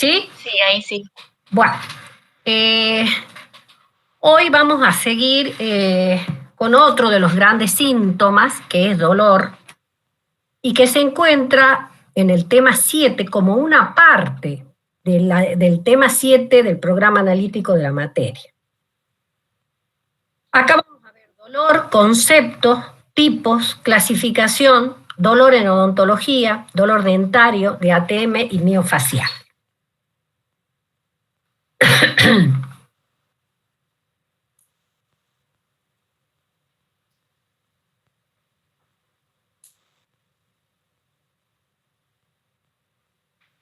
¿Sí? Sí, ahí sí. Bueno, hoy vamos a seguir con otro de los grandes síntomas, que es dolor, y que se encuentra en el tema 7 como una parte del tema 7 del programa analítico de la materia. Acá vamos a ver dolor, conceptos, tipos, clasificación, dolor en odontología, dolor dentario, de ATM y miofacial.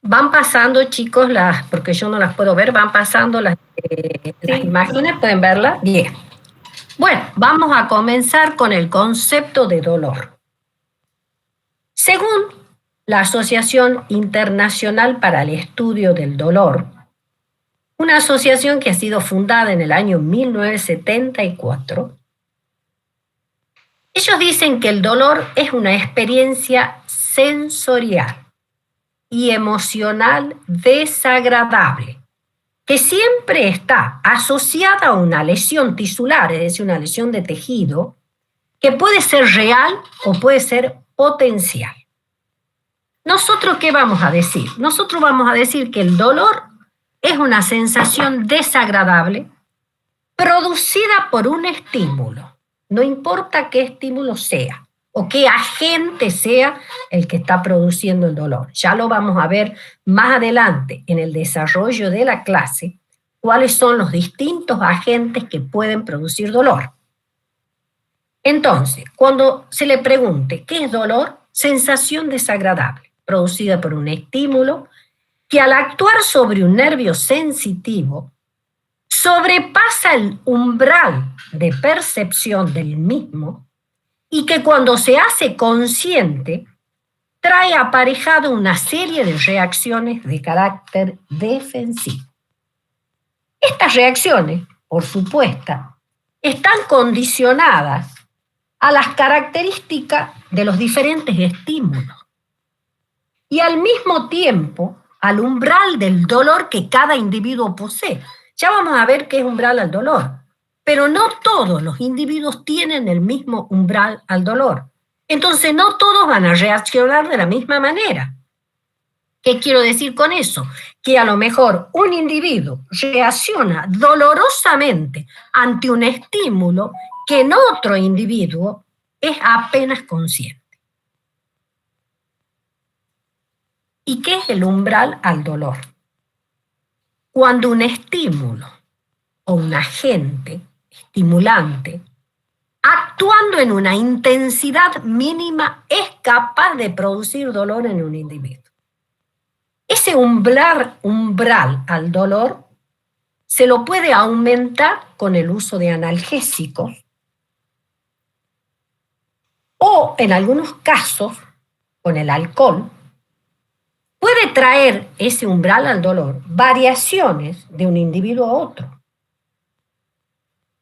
Van pasando, chicos, porque yo no las puedo ver, van pasando las imágenes, ¿pueden verlas? Bien. Bueno, vamos a comenzar con el concepto de dolor. Según la Asociación Internacional para el Estudio del Dolor, una asociación que ha sido fundada en el año 1974, ellos dicen que el dolor es una experiencia sensorial y emocional desagradable, que siempre está asociada a una lesión tisular, es decir, una lesión de tejido, que puede ser real o puede ser potencial. ¿Nosotros qué vamos a decir? Nosotros vamos a decir que el dolor es una sensación desagradable producida por un estímulo, no importa qué estímulo sea o qué agente sea el que está produciendo el dolor. Ya lo vamos a ver más adelante en el desarrollo de la clase, cuáles son los distintos agentes que pueden producir dolor. Entonces, cuando se le pregunte ¿qué es dolor? Sensación desagradable, producida por un estímulo que al actuar sobre un nervio sensitivo sobrepasa el umbral de percepción del mismo y que cuando se hace consciente trae aparejado una serie de reacciones de carácter defensivo. Estas reacciones, por supuesto, están condicionadas a las características de los diferentes estímulos y al mismo tiempo al umbral del dolor que cada individuo posee. Ya vamos a ver qué es umbral al dolor, pero no todos los individuos tienen el mismo umbral al dolor. Entonces no todos van a reaccionar de la misma manera. ¿Qué quiero decir con eso? Que a lo mejor un individuo reacciona dolorosamente ante un estímulo que en otro individuo es apenas consciente. ¿Y qué es el umbral al dolor? Cuando un estímulo o un agente estimulante, actuando en una intensidad mínima, es capaz de producir dolor en un individuo. Ese umbral al dolor se lo puede aumentar con el uso de analgésicos o, en algunos casos, con el alcohol. Puede traer ese umbral al dolor variaciones de un individuo a otro.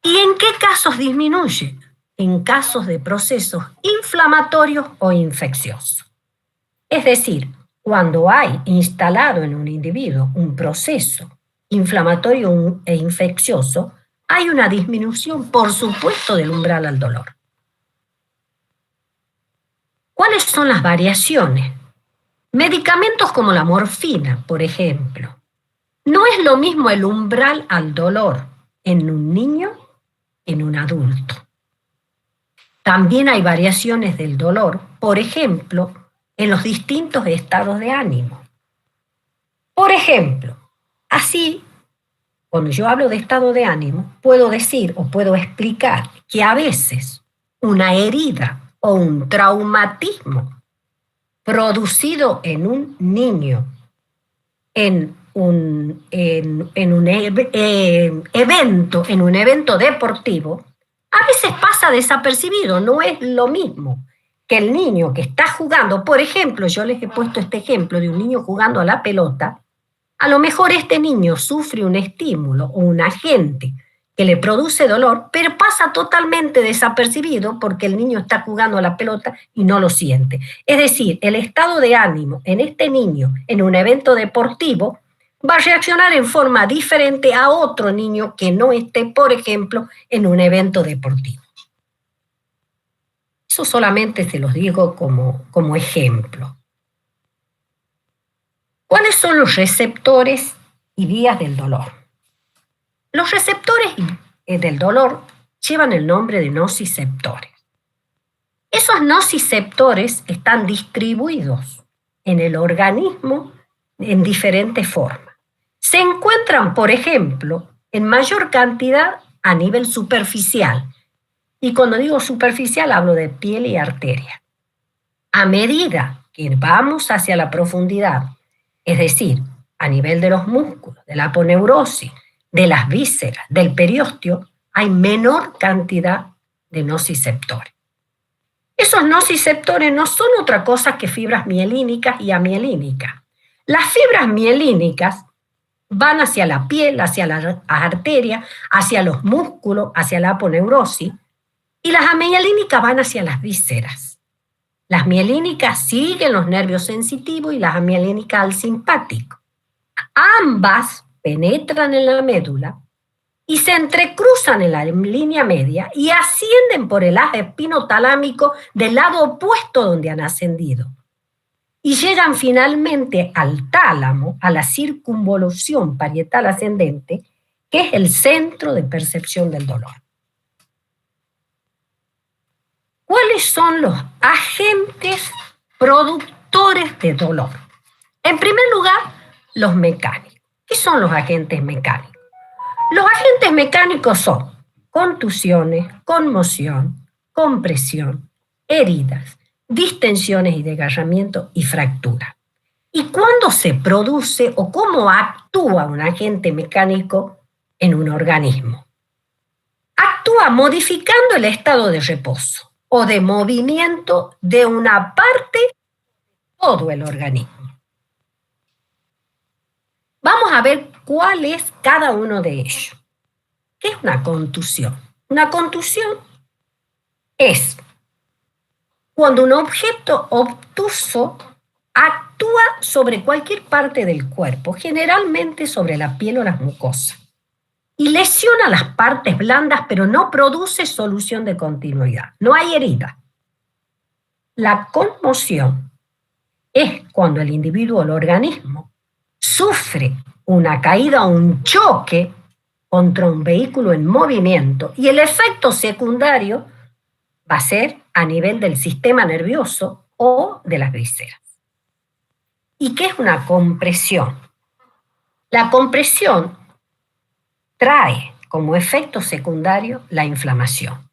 ¿Y en qué casos disminuye? En casos de procesos inflamatorios o infecciosos. Es decir, cuando hay instalado en un individuo un proceso inflamatorio e infeccioso, hay una disminución, por supuesto, del umbral al dolor. ¿Cuáles son las variaciones? Medicamentos como la morfina, por ejemplo. No es lo mismo el umbral al dolor en un niño que en un adulto. También hay variaciones del dolor, por ejemplo, en los distintos estados de ánimo. Por ejemplo, así, cuando yo hablo de estado de ánimo, puedo decir o puedo explicar que a veces una herida o un traumatismo producido en un niño, en un evento deportivo, a veces pasa desapercibido, no es lo mismo que el niño que está jugando. Por ejemplo, yo les he puesto este ejemplo de un niño jugando a la pelota. A lo mejor este niño sufre un estímulo o un agente que le produce dolor, pero pasa totalmente desapercibido porque el niño está jugando a la pelota y no lo siente. Es decir, el estado de ánimo en este niño en un evento deportivo va a reaccionar en forma diferente a otro niño que no esté, por ejemplo, en un evento deportivo. Eso solamente se los digo como ejemplo. ¿Cuáles son los receptores y vías del dolor? Los receptores del dolor llevan el nombre de nociceptores. Esos nociceptores están distribuidos en el organismo en diferentes formas. Se encuentran, por ejemplo, en mayor cantidad a nivel superficial. Y cuando digo superficial hablo de piel y arteria. A medida que vamos hacia la profundidad, es decir, a nivel de los músculos, de la aponeurosis, de las vísceras, del periósteo, hay menor cantidad de nociceptores. Esos nociceptores no son otra cosa que fibras mielínicas y amielínicas. Las fibras mielínicas van hacia la piel, hacia las arterias, hacia los músculos, hacia la aponeurosis, y las amielínicas van hacia las vísceras. Las mielínicas siguen los nervios sensitivos y las amielínicas al simpático. Ambas penetran en la médula y se entrecruzan en la línea media y ascienden por el haz espinotalámico del lado opuesto donde han ascendido. Y llegan finalmente al tálamo, a la circunvolución parietal ascendente, que es el centro de percepción del dolor. ¿Cuáles son los agentes productores de dolor? En primer lugar, los mecánicos. ¿Qué son los agentes mecánicos? Los agentes mecánicos son contusiones, conmoción, compresión, heridas, distensiones y desgarramiento y fractura. ¿Y cuándo se produce o cómo actúa un agente mecánico en un organismo? Actúa modificando el estado de reposo o de movimiento de una parte de todo el organismo. Vamos a ver cuál es cada uno de ellos. ¿Qué es una contusión? Una contusión es cuando un objeto obtuso actúa sobre cualquier parte del cuerpo, generalmente sobre la piel o las mucosas, y lesiona las partes blandas, pero no produce solución de continuidad. No hay herida. La conmoción es cuando el individuo o el organismo sufre una caída o un choque contra un vehículo en movimiento y el efecto secundario va a ser a nivel del sistema nervioso o de las vísceras. ¿Y qué es una compresión? La compresión trae como efecto secundario la inflamación.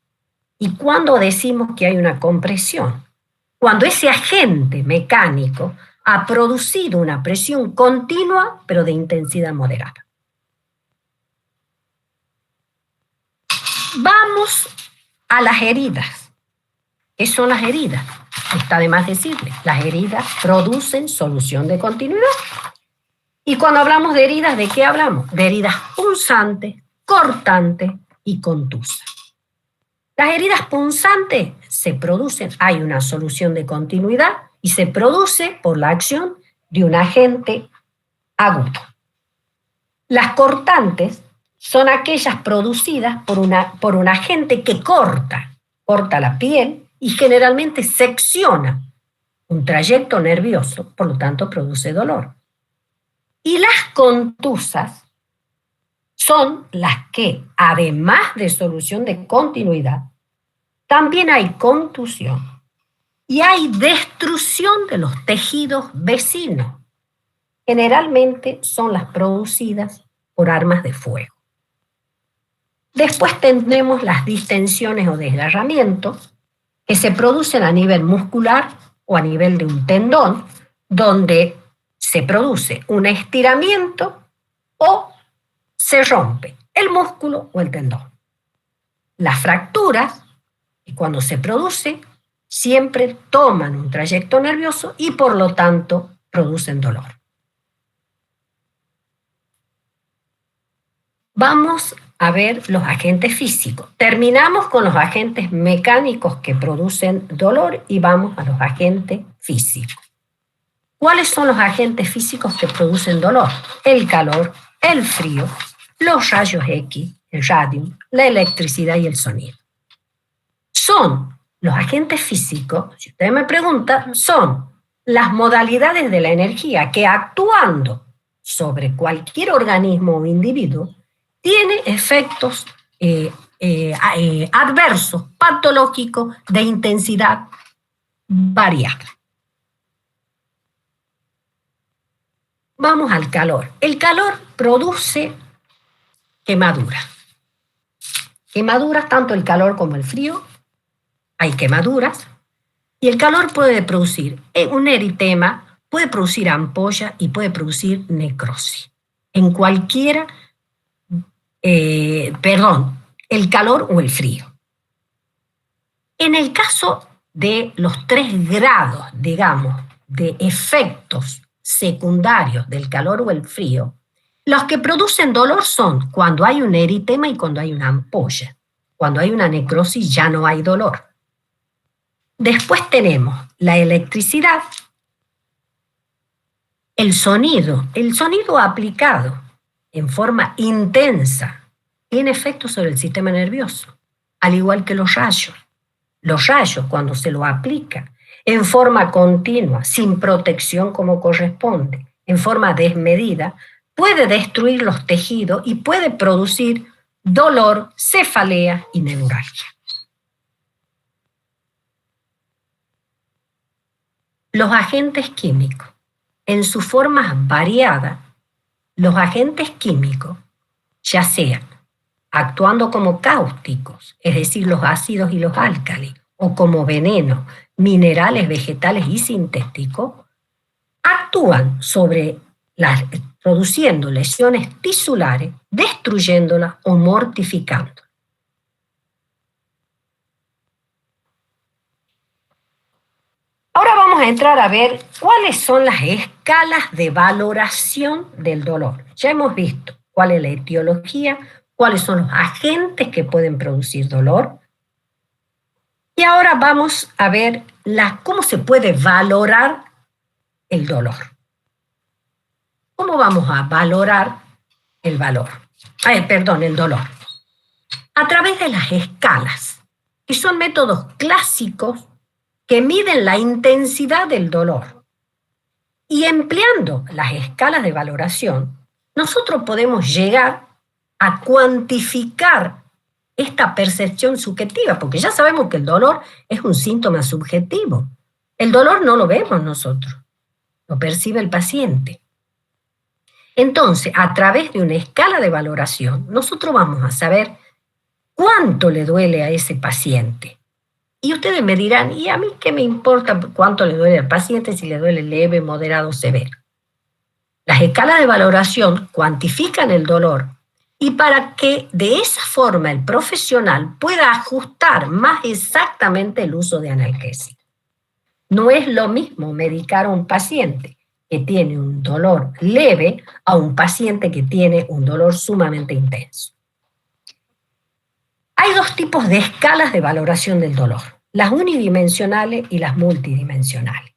¿Y cuándo decimos que hay una compresión? Cuando ese agente mecánico ha producido una presión continua, pero de intensidad moderada. Vamos a las heridas. ¿Qué son las heridas? Está de más decirle. Las heridas producen solución de continuidad. Y cuando hablamos de heridas, ¿de qué hablamos? De heridas punzantes, cortantes y contusas. Las heridas punzantes se producen, hay una solución de continuidad y se produce por la acción de un agente agudo. Las cortantes son aquellas producidas por un agente que corta la piel y generalmente secciona un trayecto nervioso, por lo tanto produce dolor. Y las contusas son las que, además de solución de continuidad, también hay contusión y hay destrucción de los tejidos vecinos. Generalmente son las producidas por armas de fuego. Después tenemos las distensiones o desgarramientos que se producen a nivel muscular o a nivel de un tendón, donde se produce un estiramiento o se rompe el músculo o el tendón. Las fracturas, cuando se produce, siempre toman un trayecto nervioso y por lo tanto producen dolor. Vamos a ver los agentes físicos. Terminamos con los agentes mecánicos que producen dolor y vamos a los agentes físicos. ¿Cuáles son los agentes físicos que producen dolor? El calor, el frío, los rayos X, el radium, la electricidad y el sonido. Son los agentes físicos, si usted me pregunta, son las modalidades de la energía que actuando sobre cualquier organismo o individuo tiene efectos adversos, patológicos, de intensidad variable. Vamos al calor. El calor produce quemaduras. Quemaduras, tanto el calor como el frío, hay quemaduras. Y el calor puede producir un eritema, puede producir ampolla y puede producir necrosis. En cualquiera, el calor o el frío. En el caso de los 3 grados, digamos, de efectos secundarios del calor o el frío, los que producen dolor son cuando hay un eritema y cuando hay una ampolla. Cuando hay una necrosis ya no hay dolor. Después tenemos la electricidad, el sonido aplicado en forma intensa tiene efectos sobre el sistema nervioso, al igual que los rayos. Los rayos, cuando se lo aplica en forma continua, sin protección como corresponde, en forma desmedida, puede destruir los tejidos y puede producir dolor, cefalea y neuralgia. Los agentes químicos, en sus formas variadas, los agentes químicos, ya sean actuando como cáusticos, es decir, los ácidos y los álcalis, o como venenos, minerales, vegetales y sintéticos, actúan sobre produciendo lesiones tisulares, destruyéndolas o mortificándolas. Ahora vamos a entrar a ver cuáles son las escalas de valoración del dolor. Ya hemos visto cuál es la etiología, cuáles son los agentes que pueden producir dolor. Y ahora vamos a ver cómo se puede valorar el dolor. ¿Cómo vamos a valorar el dolor? A través de las escalas, que son métodos clásicos que miden la intensidad del dolor. Y empleando las escalas de valoración, nosotros podemos llegar a cuantificar esta percepción subjetiva, porque ya sabemos que el dolor es un síntoma subjetivo. El dolor no lo vemos nosotros, lo percibe el paciente. Entonces, a través de una escala de valoración, nosotros vamos a saber cuánto le duele a ese paciente. Y ustedes me dirán, ¿y a mí qué me importa cuánto le duele al paciente, si le duele leve, moderado o severo? Las escalas de valoración cuantifican el dolor y para que de esa forma el profesional pueda ajustar más exactamente el uso de analgésico. No es lo mismo medicar a un paciente que tiene un dolor leve a un paciente que tiene un dolor sumamente intenso. Hay 2 tipos de escalas de valoración del dolor, las unidimensionales y las multidimensionales.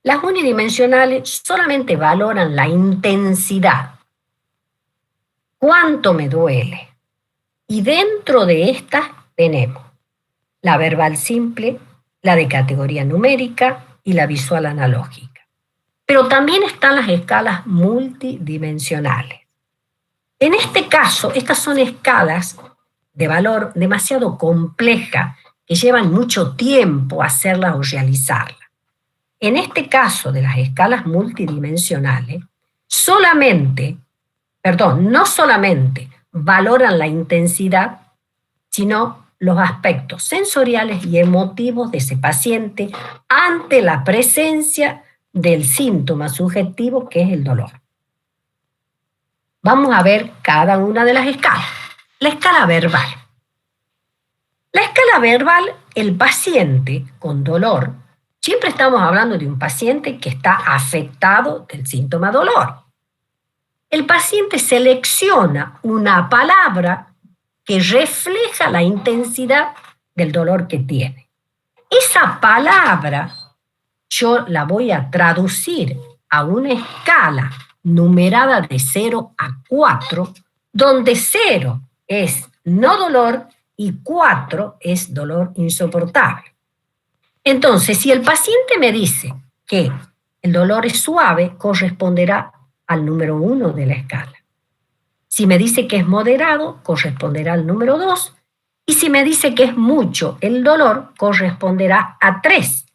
Las unidimensionales solamente valoran la intensidad, cuánto me duele. Y dentro de estas tenemos la verbal simple, la de categoría numérica y la visual analógica. Pero también están las escalas multidimensionales. En este caso, estas son escalas de valor demasiado complejas que llevan mucho tiempo hacerlas o realizarlas. En este caso de las escalas multidimensionales, no solamente valoran la intensidad, sino los aspectos sensoriales y emotivos de ese paciente ante la presencia del síntoma subjetivo que es el dolor. Vamos a ver cada una de las escalas. La escala verbal. La escala verbal, el paciente con dolor, siempre estamos hablando de un paciente que está afectado del síntoma dolor. El paciente selecciona una palabra que refleja la intensidad del dolor que tiene. Esa palabra yo la voy a traducir a una escala numerada de 0 a 4, donde 0 es no dolor y 4 es dolor insoportable. Entonces, si el paciente me dice que el dolor es suave, corresponderá al número 1 de la escala. Si me dice que es moderado, corresponderá al número 2. Y si me dice que es mucho el dolor, corresponderá a 3,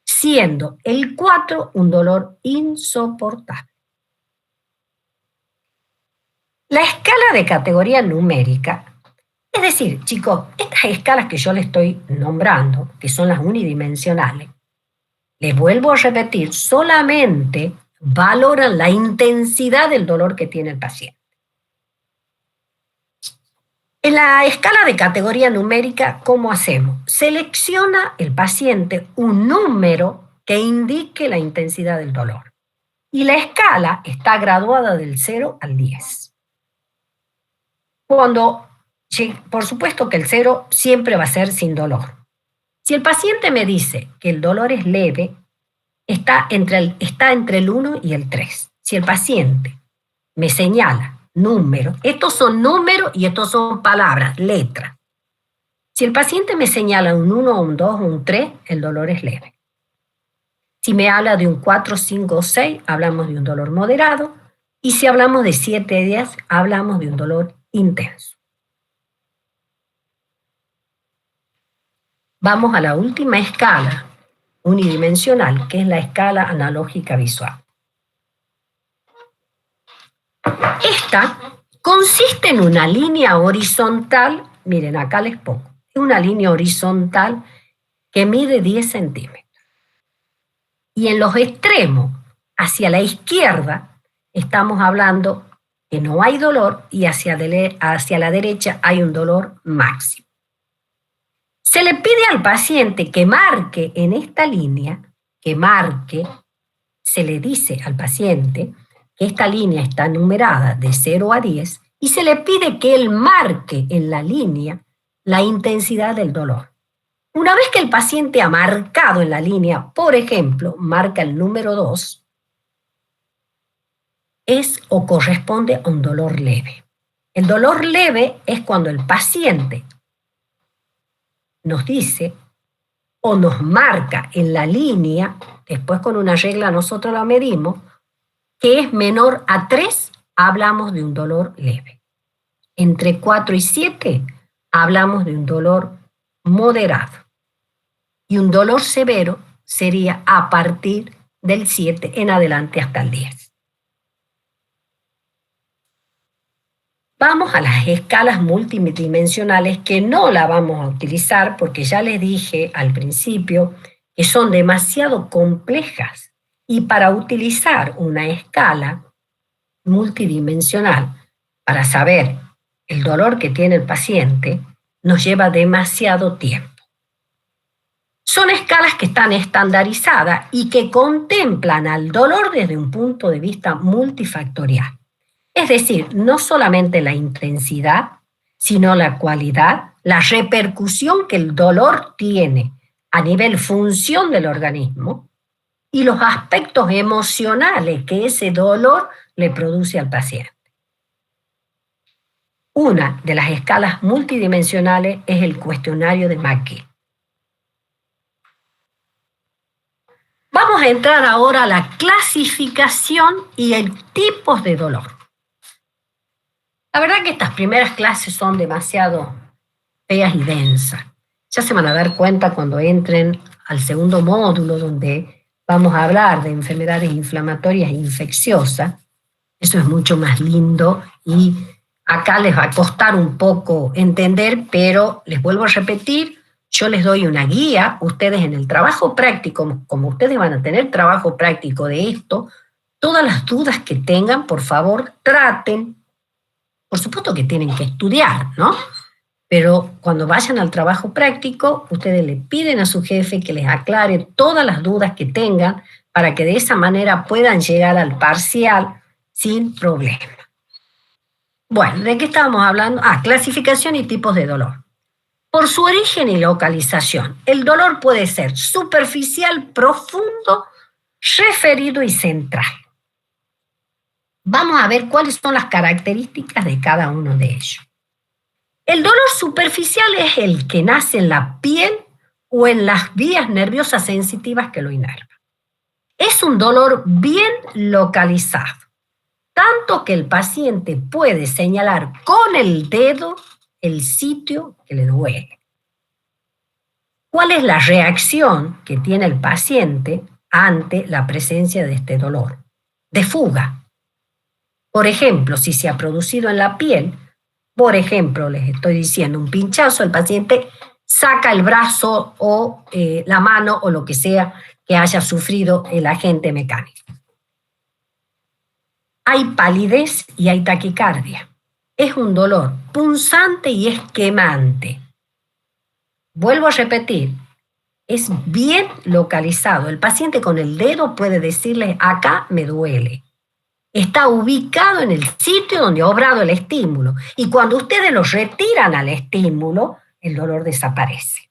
siendo el 4 un dolor insoportable. La escala de categoría numérica, es decir, chicos, estas escalas que yo les estoy nombrando, que son las unidimensionales, les vuelvo a repetir, solamente valoran la intensidad del dolor que tiene el paciente. En la escala de categoría numérica, ¿cómo hacemos? Selecciona el paciente un número que indique la intensidad del dolor. Y la escala está graduada del 0 al 10. Por supuesto que el 0 siempre va a ser sin dolor. Si el paciente me dice que el dolor es leve, está entre el 1 y el 3. Si el paciente me señala números, estos son números y estos son palabras, letras. Si el paciente me señala un 1, un 2 o un 3, el dolor es leve. Si me habla de un 4, 5 o 6, hablamos de un dolor moderado. Y si hablamos de 7, 10, hablamos de un dolor intenso. Vamos a la última escala unidimensional, que es la escala analógica visual. Esta consiste en una línea horizontal, miren, acá les pongo, es una línea horizontal que mide 10 centímetros. Y en los extremos, hacia la izquierda, estamos hablando que no hay dolor y hacia la derecha hay un dolor máximo. Se le pide al paciente que marque en esta línea, se le dice al paciente que esta línea está numerada de 0 a 10 y se le pide que él marque en la línea la intensidad del dolor. Una vez que el paciente ha marcado en la línea, por ejemplo, marca el número 2, es o corresponde a un dolor leve. El dolor leve es cuando el paciente nos dice o nos marca en la línea, después con una regla nosotros la medimos, que es menor a 3, hablamos de un dolor leve. Entre 4 y 7 hablamos de un dolor moderado. Y un dolor severo sería a partir del 7 en adelante hasta el 10. Vamos a las escalas multidimensionales que no la vamos a utilizar porque ya les dije al principio que son demasiado complejas y para utilizar una escala multidimensional para saber el dolor que tiene el paciente nos lleva demasiado tiempo. Son escalas que están estandarizadas y que contemplan al dolor desde un punto de vista multifactorial. Es decir, no solamente la intensidad, sino la cualidad, la repercusión que el dolor tiene a nivel función del organismo y los aspectos emocionales que ese dolor le produce al paciente. Una de las escalas multidimensionales es el cuestionario de McGill. Vamos a entrar ahora a la clasificación y el tipos de dolor. La verdad que estas primeras clases son demasiado feas y densas. Ya se van a dar cuenta cuando entren al segundo módulo donde vamos a hablar de enfermedades inflamatorias e infecciosas. Eso es mucho más lindo y acá les va a costar un poco entender, pero les vuelvo a repetir, yo les doy una guía, ustedes en el trabajo práctico, como ustedes van a tener trabajo práctico de esto, todas las dudas que tengan, por favor, traten. Por supuesto que tienen que estudiar, ¿no? Pero cuando vayan al trabajo práctico, ustedes le piden a su jefe que les aclare todas las dudas que tengan para que de esa manera puedan llegar al parcial sin problema. Bueno, ¿de qué estábamos hablando? Clasificación y tipos de dolor. Por su origen y localización, el dolor puede ser superficial, profundo, referido y central. Vamos a ver cuáles son las características de cada uno de ellos. El dolor superficial es el que nace en la piel o en las vías nerviosas sensitivas que lo inervan. Es un dolor bien localizado, tanto que el paciente puede señalar con el dedo el sitio que le duele. ¿Cuál es la reacción que tiene el paciente ante la presencia de este dolor? De fuga. Por ejemplo, si se ha producido en la piel, por ejemplo, les estoy diciendo un pinchazo, el paciente saca el brazo o la mano o lo que sea que haya sufrido el agente mecánico. Hay palidez y hay taquicardia. Es un dolor punzante y es quemante. Vuelvo a repetir, es bien localizado. El paciente con el dedo puede decirle, acá me duele. Está ubicado en el sitio donde ha obrado el estímulo. Y cuando ustedes lo retiran al estímulo, el dolor desaparece.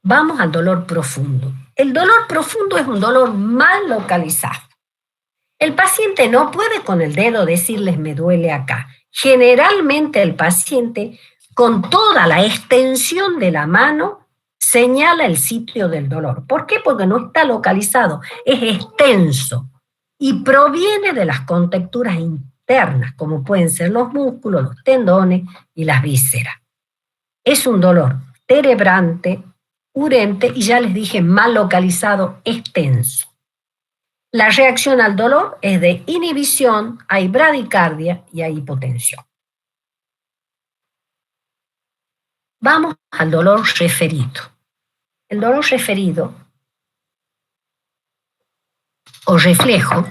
Vamos al dolor profundo. El dolor profundo es un dolor mal localizado. El paciente no puede con el dedo decirles me duele acá. Generalmente el paciente, con toda la extensión de la mano, señala el sitio del dolor. ¿Por qué? Porque no está localizado, es extenso y proviene de las contexturas internas, como pueden ser los músculos, los tendones y las vísceras. Es un dolor terebrante, urente y ya les dije mal localizado, extenso. La reacción al dolor es de inhibición, hay bradicardia y hay hipotensión. Vamos al dolor referido. El dolor referido o reflejo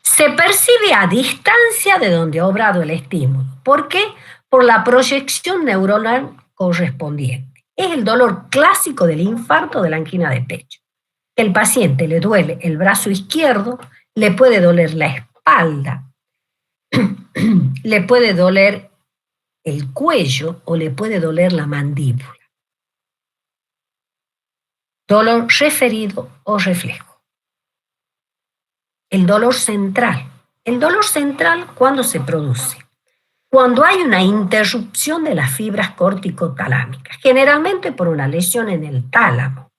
se percibe a distancia de donde ha obrado el estímulo. ¿Por qué? Por la proyección neuronal correspondiente. Es el dolor clásico del infarto de la angina de pecho. El paciente le duele el brazo izquierdo, le puede doler la espalda, le puede doler el cuello o le puede doler la mandíbula. Dolor referido o reflejo. El dolor central. El dolor central, ¿cuándo se produce? Cuando hay una interrupción de las fibras corticotalámicas, generalmente por una lesión en el tálamo.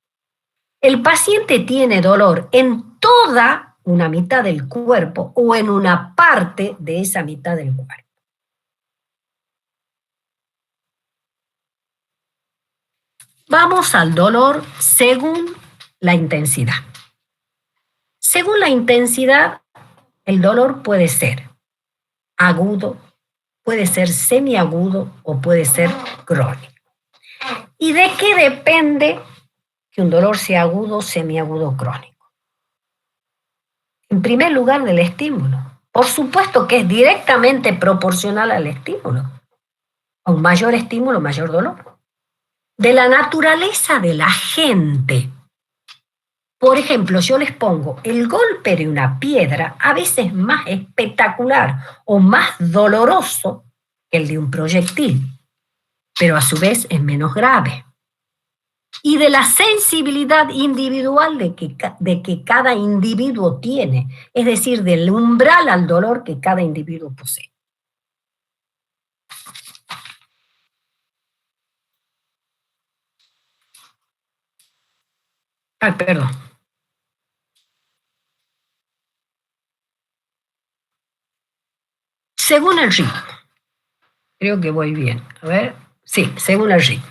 El paciente tiene dolor en toda una mitad del cuerpo o en una parte de esa mitad del cuerpo. Vamos al dolor según la intensidad. Según la intensidad, el dolor puede ser agudo, puede ser semiagudo o puede ser crónico. ¿Y de qué depende que un dolor sea agudo, semiagudo o crónico? En primer lugar, del estímulo. Por supuesto que es directamente proporcional al estímulo. A un mayor estímulo, mayor dolor. De la naturaleza del agente. Por ejemplo, yo les pongo el golpe de una piedra a veces más espectacular o más doloroso que el de un proyectil, pero a su vez es menos grave. Y de la sensibilidad individual de que cada individuo tiene, es decir, del umbral al dolor que cada individuo posee. Ay, perdón. Según el ritmo. Creo que voy bien. A ver. Sí, según el ritmo.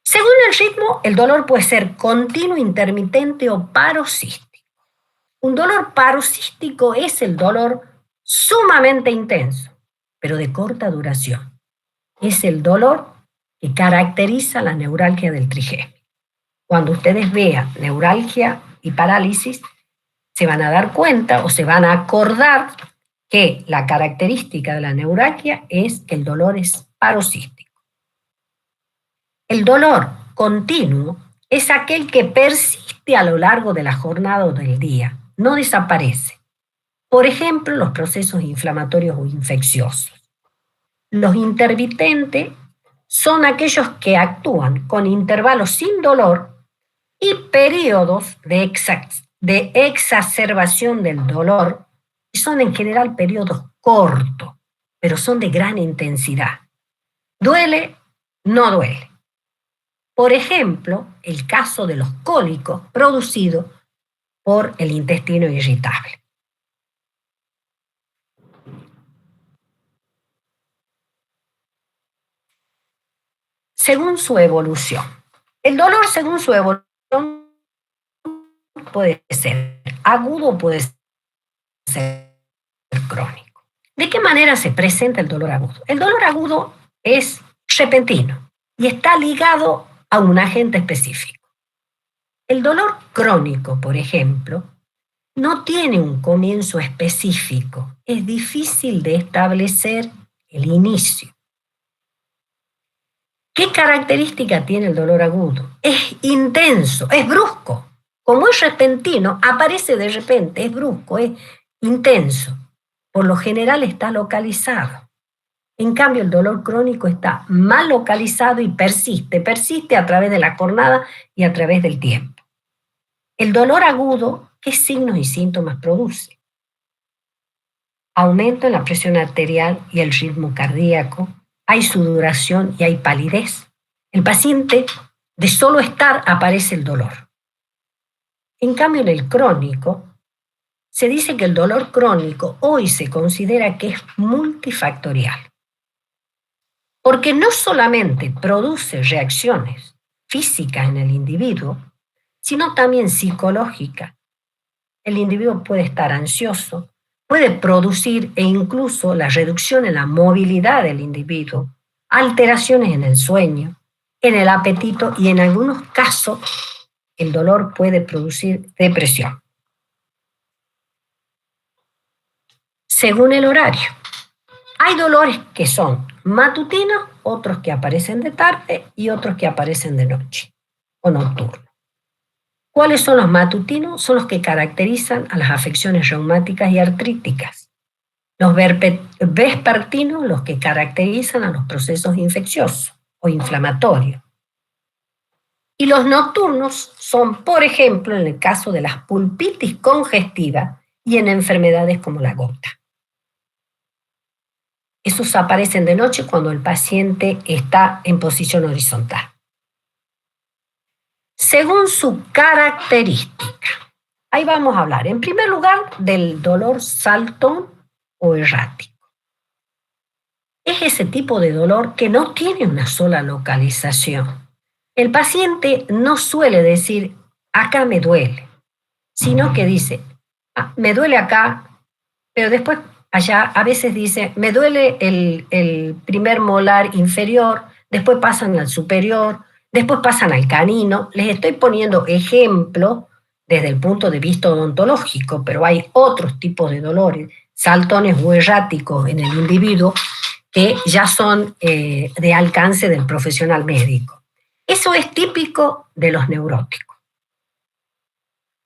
Según el ritmo, el dolor puede ser continuo, intermitente o paroxístico. Un dolor paroxístico es el dolor sumamente intenso, pero de corta duración. Es el dolor que caracteriza la neuralgia del trigémino. Cuando ustedes vean neuralgia y parálisis, se van a dar cuenta o se van a acordar que la característica de la neuralgia es que el dolor es paroxístico. El dolor continuo es aquel que persiste a lo largo de la jornada o del día, no desaparece. Por ejemplo, los procesos inflamatorios o infecciosos. Los intermitentes son aquellos que actúan con intervalos sin dolor y periodos de exacerbación del dolor, y son en general periodos cortos, pero son de gran intensidad. ¿Duele? No duele. Por ejemplo, el caso de los cólicos producidos por el intestino irritable. Según su evolución. El dolor, según su evolución, puede ser agudo o puede ser crónico. ¿De qué manera se presenta el dolor agudo? El dolor agudo es repentino y está ligado a un agente específico. El dolor crónico, por ejemplo, no tiene un comienzo específico. Es difícil de establecer el inicio. ¿Qué característica tiene el dolor agudo? Es intenso, es brusco. Como es repentino, aparece de repente, es brusco, es intenso. Por lo general está localizado. En cambio, el dolor crónico está mal localizado y persiste a través de la jornada y a través del tiempo. El dolor agudo, ¿qué signos y síntomas produce? Aumento en la presión arterial y el ritmo cardíaco, hay sudoración y hay palidez. El paciente, de solo estar, aparece el dolor. En cambio, en el crónico, se dice que el dolor crónico hoy se considera que es multifactorial, porque no solamente produce reacciones físicas en el individuo, sino también psicológicas. El individuo puede estar ansioso, puede producir e incluso la reducción en la movilidad del individuo, alteraciones en el sueño, en el apetito y en algunos casos el dolor puede producir depresión. Según el horario, hay dolores que son matutinos, otros que aparecen de tarde y otros que aparecen de noche o nocturno. ¿Cuáles son los matutinos? Son los que caracterizan a las afecciones reumáticas y artríticas. Los vespertinos, los que caracterizan a los procesos infecciosos o inflamatorios. Y los nocturnos son, por ejemplo, en el caso de las pulpitis congestivas y en enfermedades como la gota. Esos aparecen de noche cuando el paciente está en posición horizontal. Según su característica, ahí vamos a hablar, en primer lugar, del dolor saltón o errático. Es ese tipo de dolor que no tiene una sola localización. El paciente no suele decir, acá me duele, sino que dice, me duele acá, pero después allá a veces dice, me duele el primer molar inferior, después pasan al superior, después pasan al canino. Les estoy poniendo ejemplos desde el punto de vista odontológico, pero hay otros tipos de dolores, saltones o erráticos en el individuo, que ya son de alcance del profesional médico. Eso es típico de los neuróticos.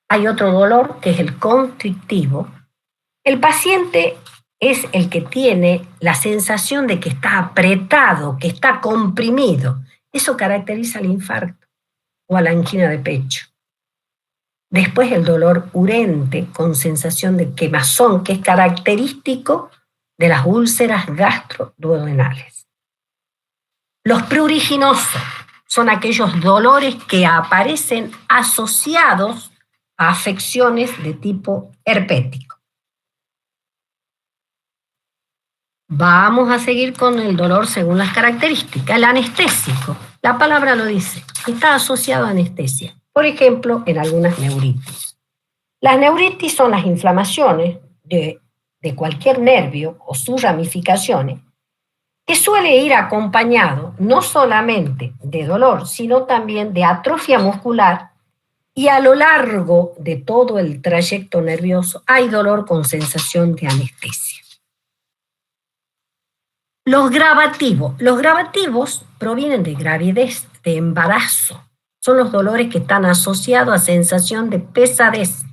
Hay otro dolor que es el constrictivo. El paciente es el que tiene la sensación de que está apretado, que está comprimido. Eso caracteriza al infarto o a la angina de pecho. Después el dolor urente con sensación de quemazón, que es característico de las úlceras gastroduodenales. Los pruriginosos son aquellos dolores que aparecen asociados a afecciones de tipo herpético. Vamos a seguir con el dolor según las características. El anestésico, la palabra lo dice, está asociado a anestesia. Por ejemplo, en algunas neuritis. Las neuritis son las inflamaciones de cualquier nervio o sus ramificaciones, que suele ir acompañado no solamente de dolor, sino también de atrofia muscular, y a lo largo de todo el trayecto nervioso hay dolor con sensación de anestesia. Los gravativos provienen de gravidez, de embarazo. Son los dolores que están asociados a sensación de pesadez.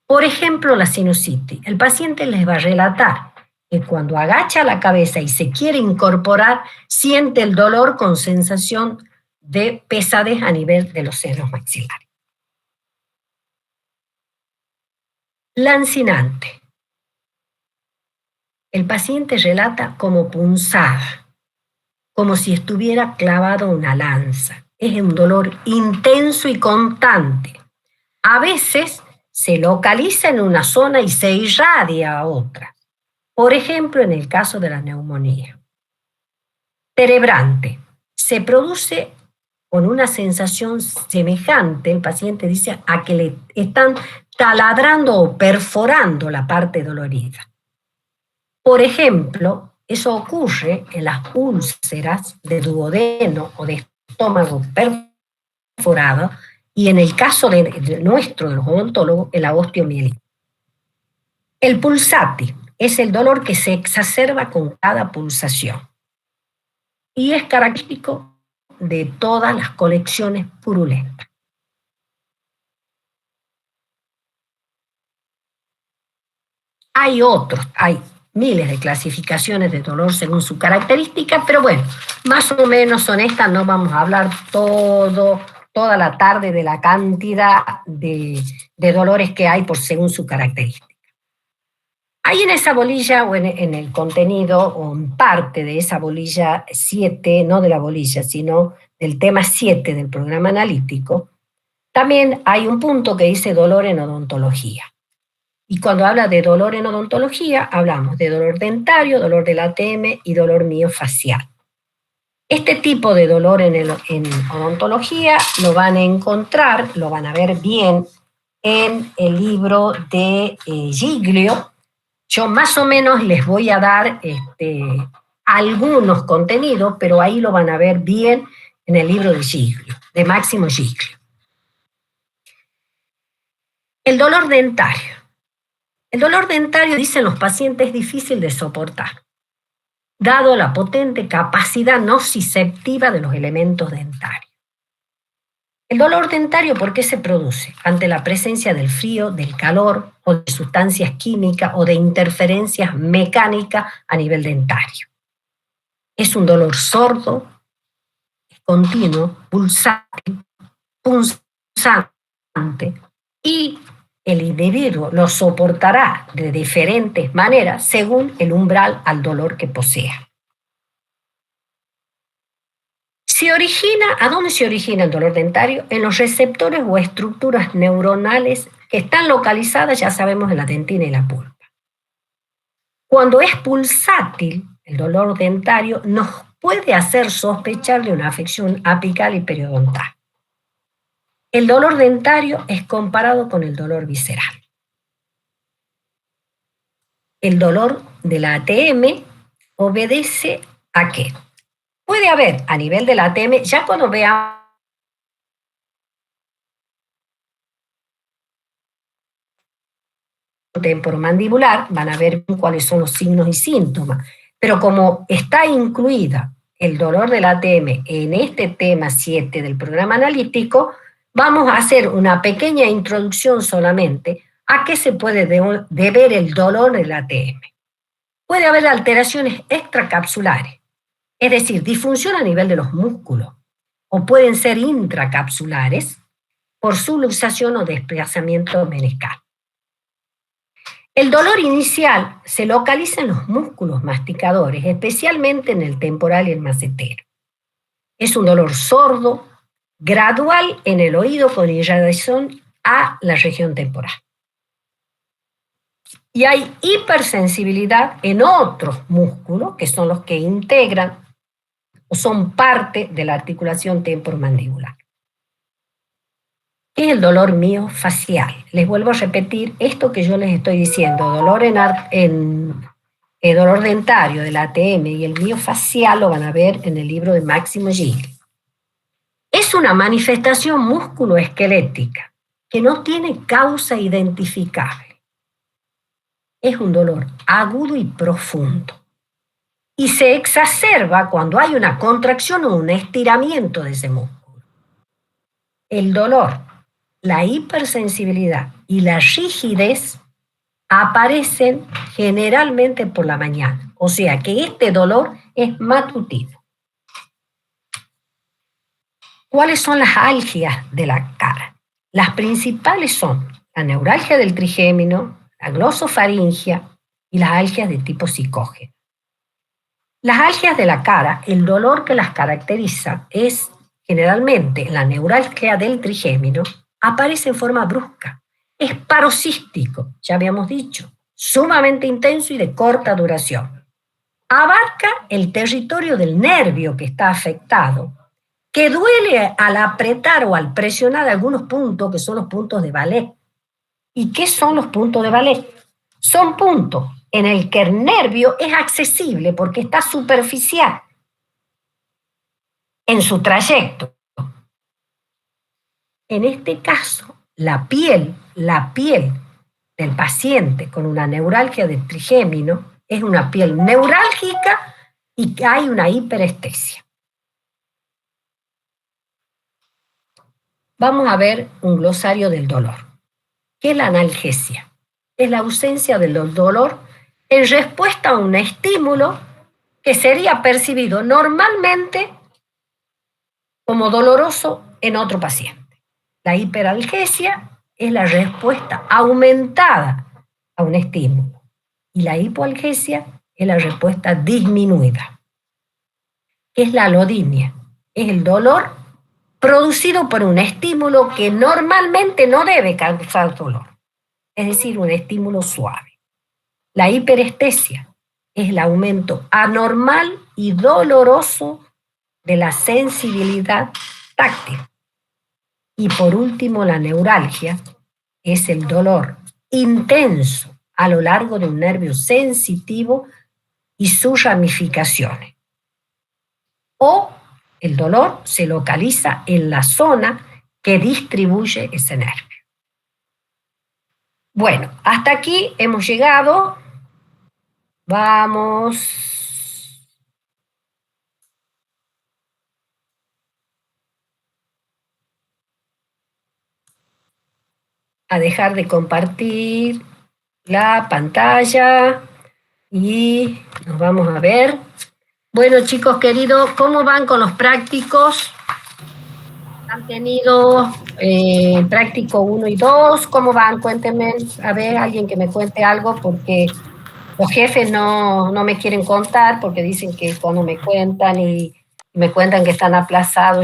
Por ejemplo, la sinusitis. El paciente les va a relatar que cuando agacha la cabeza y se quiere incorporar, siente el dolor con sensación de pesadez a nivel de los senos maxilares. Lancinante. El paciente relata como punzada, como si estuviera clavado una lanza. Es un dolor intenso y constante. A veces se localiza en una zona y se irradia a otra. Por ejemplo, en el caso de la neumonía. Cerebrante. Se produce con una sensación semejante, el paciente dice, a que le están taladrando o perforando la parte dolorida. Por ejemplo, eso ocurre en las úlceras de duodeno o de estómago perforado y en el caso de nuestro, de los odontólogos, en la osteomielitis. El pulsátil es el dolor que se exacerba con cada pulsación y es característico de todas las colecciones purulentas. Hay miles de clasificaciones de dolor según su característica, pero bueno, más o menos son estas, no vamos a hablar toda la tarde de la cantidad de dolores que hay según su característica. Hay en esa bolilla o en el contenido o en parte de esa bolilla 7, no de la bolilla, sino del tema 7 del programa analítico, también hay un punto que dice dolor en odontología. Y cuando habla de dolor en odontología, hablamos de dolor dentario, dolor del ATM y dolor miofacial. Este tipo de dolor en odontología lo van a encontrar, lo van a ver bien en el libro de Giglio. Yo más o menos les voy a dar algunos contenidos, pero ahí lo van a ver bien en el libro de Giglio, de Máximo Giglio. El dolor dentario. El dolor dentario, dicen los pacientes, es difícil de soportar, dado la potente capacidad nociceptiva de los elementos dentarios. El dolor dentario, ¿por qué se produce? Ante la presencia del frío, del calor, o de sustancias químicas o de interferencias mecánicas a nivel dentario. Es un dolor sordo, continuo, pulsante, punzante, y el individuo lo soportará de diferentes maneras según el umbral al dolor que posea. ¿A dónde se origina el dolor dentario? En los receptores o estructuras neuronales que están localizadas, ya sabemos, en la dentina y la pulpa. Cuando es pulsátil, el dolor dentario nos puede hacer sospechar de una afección apical y periodontal. El dolor dentario es comparado con el dolor visceral. El dolor de la ATM obedece ¿a qué? Puede haber a nivel de la ATM, ya cuando veamos temporomandibular, van a ver cuáles son los signos y síntomas, pero como está incluida el dolor de la ATM en este tema 7 del programa analítico, vamos a hacer una pequeña introducción solamente a qué se puede deber el dolor del ATM. Puede haber alteraciones extracapsulares, es decir, disfunción a nivel de los músculos, o pueden ser intracapsulares por subluxación o desplazamiento meniscal. El dolor inicial se localiza en los músculos masticadores, especialmente en el temporal y el macetero. Es un dolor sordo, gradual en el oído con irradiación a la región temporal. Y hay hipersensibilidad en otros músculos, que son los que integran o son parte de la articulación temporomandibular. ¿Qué es el dolor miofacial? Les vuelvo a repetir esto que yo les estoy diciendo. Dolor dolor dentario del ATM y el miofacial lo van a ver en el libro de Máximo Giglio. Es una manifestación musculoesquelética que no tiene causa identificable. Es un dolor agudo y profundo. Y se exacerba cuando hay una contracción o un estiramiento de ese músculo. El dolor, la hipersensibilidad y la rigidez aparecen generalmente por la mañana. O sea que este dolor es matutino. ¿Cuáles son las algias de la cara? Las principales son la neuralgia del trigémino, la glosofaringia y las algias de tipo psicógeno. Las algias de la cara, el dolor que las caracteriza es generalmente la neuralgia del trigémino, aparece en forma brusca, es paroxístico, ya habíamos dicho, sumamente intenso y de corta duración. Abarca el territorio del nervio que está afectado, que duele al apretar o al presionar algunos puntos, que son los puntos de Vallet. ¿Y qué son los puntos de Vallet? Son puntos en el que el nervio es accesible porque está superficial en su trayecto. En este caso, la piel del paciente con una neuralgia de trigémino es una piel neurálgica y hay una hiperestesia. Vamos a ver un glosario del dolor. ¿Qué es la analgesia? Es la ausencia del dolor en respuesta a un estímulo que sería percibido normalmente como doloroso en otro paciente. La hiperalgesia es la respuesta aumentada a un estímulo y la hipoalgesia es la respuesta disminuida. ¿Qué es la alodinia? Es el dolor producido por un estímulo que normalmente no debe causar dolor, es decir, un estímulo suave. La hiperestesia es el aumento anormal y doloroso de la sensibilidad táctil. Y por último, la neuralgia es el dolor intenso a lo largo de un nervio sensitivo y sus ramificaciones. O el dolor se localiza en la zona que distribuye ese nervio. Bueno, hasta aquí hemos llegado. Vamos a dejar de compartir la pantalla y nos vamos a ver. Bueno, chicos queridos, ¿cómo van con los prácticos? ¿Han tenido práctico 1 y 2? ¿Cómo van? Cuéntenme, a ver, alguien que me cuente algo, porque los jefes no me quieren contar, porque dicen que cuando me cuentan y me cuentan que están aplazados,